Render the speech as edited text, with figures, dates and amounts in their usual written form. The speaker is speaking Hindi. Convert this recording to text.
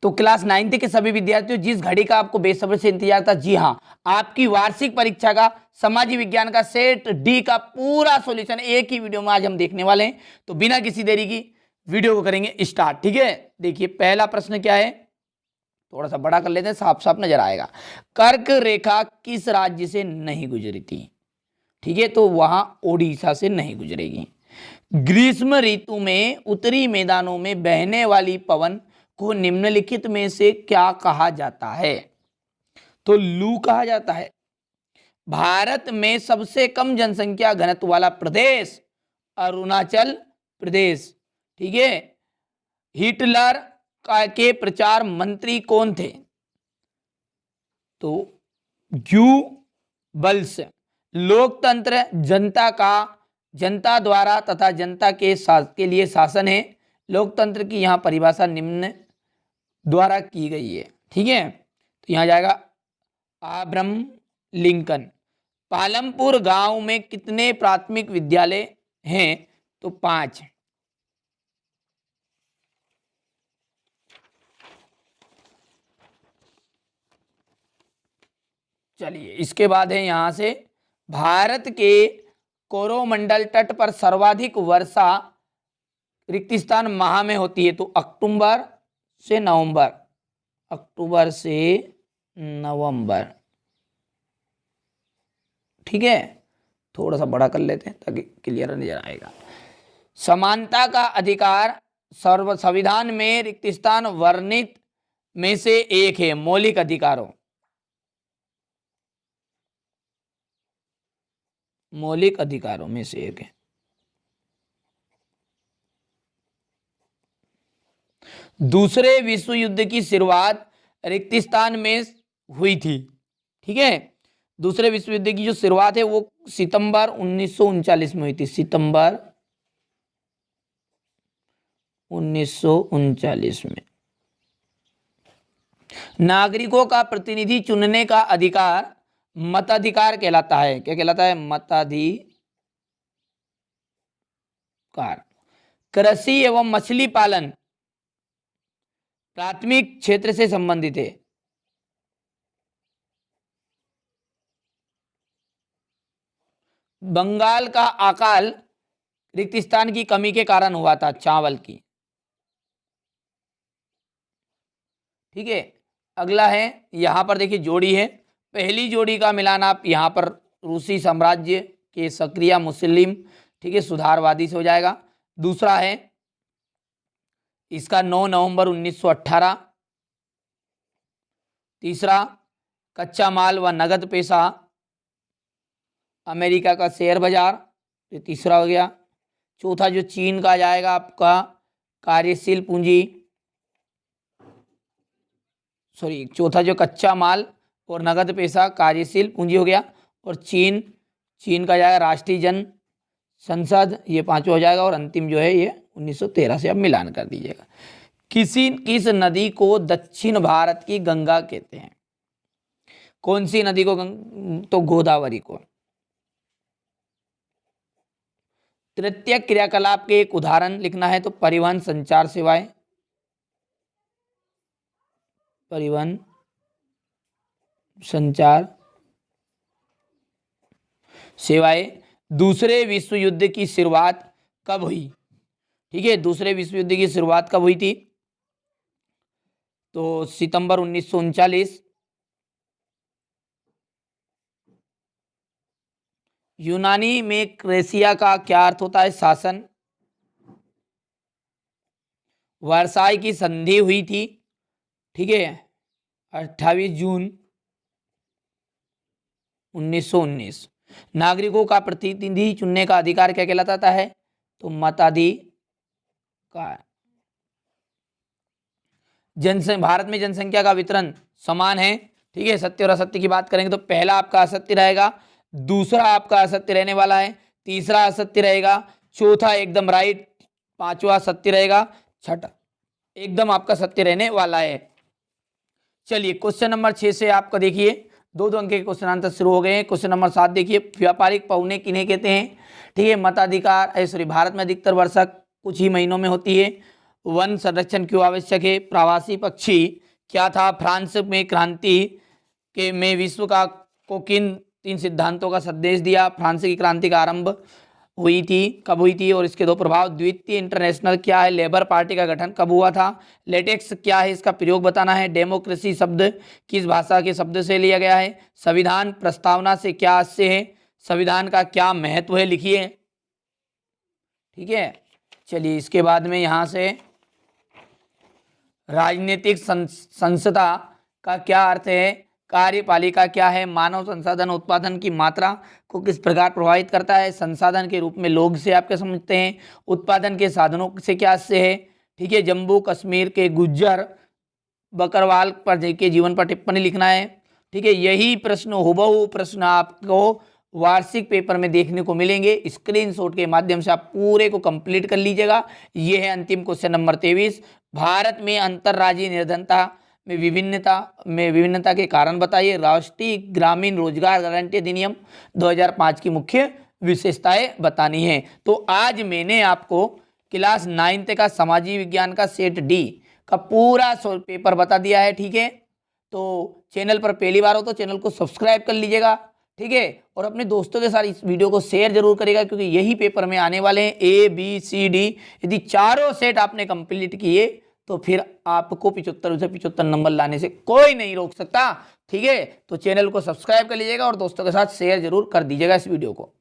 तो क्लास 9th के सभी विद्यार्थियों, जिस घड़ी का आपको बेसब्री से इंतजार था, जी हाँ, आपकी वार्षिक परीक्षा का समाजी विज्ञान का सेट डी का पूरा सॉल्यूशन एक ही वीडियो में आज हम देखने वाले हैं। तो बिना किसी देरी की वीडियो को करेंगे स्टार्ट। ठीक है, देखिए पहला प्रश्न क्या है, थोड़ा सा बड़ा कर लेते हैं, साफ साफ नजर आएगा। कर्क रेखा किस राज्य से नहीं गुजरी थी? ठीक है, तो वहां ओडिशा से नहीं गुजरेगी। ग्रीष्म ऋतु में उत्तरी मैदानों में बहने वाली पवन को निम्नलिखित में से क्या कहा जाता है? तो लू कहा जाता है। भारत में सबसे कम जनसंख्या घनत्व वाला प्रदेश अरुणाचल प्रदेश। ठीक है, हिटलर के प्रचार मंत्री कौन थे? तो ग्यूबल्स। लोकतंत्र जनता द्वारा तथा जनता के लिए शासन है। लोकतंत्र की यहां परिभाषा निम्न द्वारा की गई है। ठीक है, तो यहां जाएगा अब्राहम लिंकन। पालमपुर गांव में कितने प्राथमिक विद्यालय हैं? तो 5। चलिए, इसके बाद है यहां से, भारत के कोरोमंडल तट पर सर्वाधिक वर्षा रिक्तिस्तान माह में होती है? तो अक्टूबर से नवंबर। अक्टूबर से नवंबर। ठीक है, थोड़ा सा बड़ा कर लेते हैं ताकि क्लियर नजर आएगा। समानता का अधिकार सर्व संविधान में रिक्तिस्तान वर्णित में से एक है, मौलिक अधिकारों। मौलिक अधिकारों में से एक है। दूसरे विश्व युद्ध की शुरुआत रिक्तिस्तान में हुई थी। ठीक है, दूसरे विश्व युद्ध की जो शुरुआत है वो सितंबर 1939 में हुई थी। सितंबर 1939 में। नागरिकों का प्रतिनिधि चुनने का अधिकार मताधिकार कहलाता है। क्या कहलाता है? मताधिकार। कृषि एवं मछली पालन प्राथमिक क्षेत्र से संबंधित है। बंगाल का अकाल रिक्तिस्तान की कमी के कारण हुआ था, चावल की। ठीक है, अगला है, यहां पर देखिए जोड़ी है। पहली जोड़ी का मिलान आप यहां पर रूसी साम्राज्य के सक्रिय मुस्लिम, ठीक है, सुधारवादी से हो जाएगा। दूसरा है इसका 9 नवंबर 1918। तीसरा कच्चा माल व नगद पैसा, अमेरिका का शेयर बाजार, ये तीसरा हो गया। चौथा जो चीन का जाएगा आपका कार्यशील पूंजी, सॉरी, चौथा जो कच्चा माल और नगद पैसा कार्यशील पूंजी हो गया। और चीन का जाएगा राष्ट्रीय जन संसद, ये पांचवा हो जाएगा। और अंतिम जो है ये 1913 से आप मिलान कर दीजिएगा। किस नदी को दक्षिण भारत की गंगा कहते हैं? कौन सी नदी को? तो गोदावरी को। तृतीय क्रियाकलाप के एक उदाहरण लिखना है, तो परिवहन संचार सेवाएं। परिवहन संचार सेवाएं। दूसरे विश्व युद्ध की शुरुआत कब हुई? ठीक है, दूसरे विश्व युद्ध की शुरुआत कब हुई थी? तो सितंबर 1939। यूनानी में क्रेसिया का क्या अर्थ होता है? शासन। वर्साई की संधि हुई थी, ठीक है, 28 जून 1919। नागरिकों का प्रतिनिधि चुनने का अधिकार क्या कहलाता है? तो मताधिकार। भारत में जनसंख्या का वितरण समान है। ठीक है, सत्य और असत्य की बात करेंगे तो पहला आपका असत्य रहेगा, दूसरा आपका असत्य रहने वाला है, तीसरा असत्य रहेगा, चौथा एकदम राइट, पांचवा सत्य रहेगा, छठा एकदम आपका सत्य रहने वाला है। चलिए क्वेश्चन नंबर 6 से आपका देखिए 2-2 अंक के क्वेश्चन आंसर शुरू हो गए हैं। क्वेश्चन नंबर 7 देखिए, व्यापारिक पौने किन्हें कहते हैं? ठीक है, मताधिकार, सॉरी, भारत में अधिकतर वर्षा कुछ ही महीनों में होती है। वन संरक्षण क्यों आवश्यक है, प्रवासी पक्षी क्या था, फ्रांस में क्रांति के में विश्व का को किन 3 सिद्धांतों का संदेश दिया, फ्रांस की क्रांति का आरंभ हुई थी, कब हुई थी और इसके 2 प्रभाव, द्वितीय इंटरनेशनल क्या है, लेबर पार्टी का गठन कब हुआ था, लेटेक्स क्या है, इसका प्रयोग बताना है, डेमोक्रेसी शब्द किस भाषा के शब्द से लिया गया है, संविधान प्रस्तावना से क्या आशय है, संविधान का क्या महत्व है, लिखिए। ठीक है, चलिए इसके बाद में यहाँ से राजनीतिक संसदा का क्या अर्थ है, कार्यपालिका क्या है, मानव संसाधन उत्पादन की मात्रा को किस प्रकार प्रभावित करता है, संसाधन के रूप में लोग से आप क्या समझते हैं, उत्पादन के साधनों से क्या से है। ठीक है, जम्मू कश्मीर के गुज्जर बकरवाल पर के जीवन पर टिप्पणी लिखना है। ठीक है, यही प्रश्न हुबहू प्रश्न आपको वार्षिक पेपर में देखने को मिलेंगे। स्क्रीनशॉट के माध्यम से आप पूरे को कंप्लीट कर लीजिएगा। ये है अंतिम क्वेश्चन नंबर 23। भारत में अंतर्राज्यीय निर्धनता में विभिन्नता के कारण बताइए। राष्ट्रीय ग्रामीण रोजगार गारंटी अधिनियम 2005 की मुख्य विशेषताएं बतानी है। तो आज मैंने आपको क्लास 9th का सामाजिक विज्ञान का सेट डी का पूरा पेपर बता दिया है। ठीक है, तो चैनल पर पहली बार हो तो चैनल को सब्सक्राइब कर लीजिएगा। ठीक है, और अपने दोस्तों के साथ इस वीडियो को शेयर जरूर करेगा, क्योंकि यही पेपर में आने वाले हैं A B C D। यदि चारों सेट आपने कंप्लीट किए तो फिर आपको 75 से 75 नंबर लाने से कोई नहीं रोक सकता। ठीक है, तो चैनल को सब्सक्राइब कर लीजिएगा और दोस्तों के साथ शेयर जरूर कर दीजिएगा इस वीडियो को।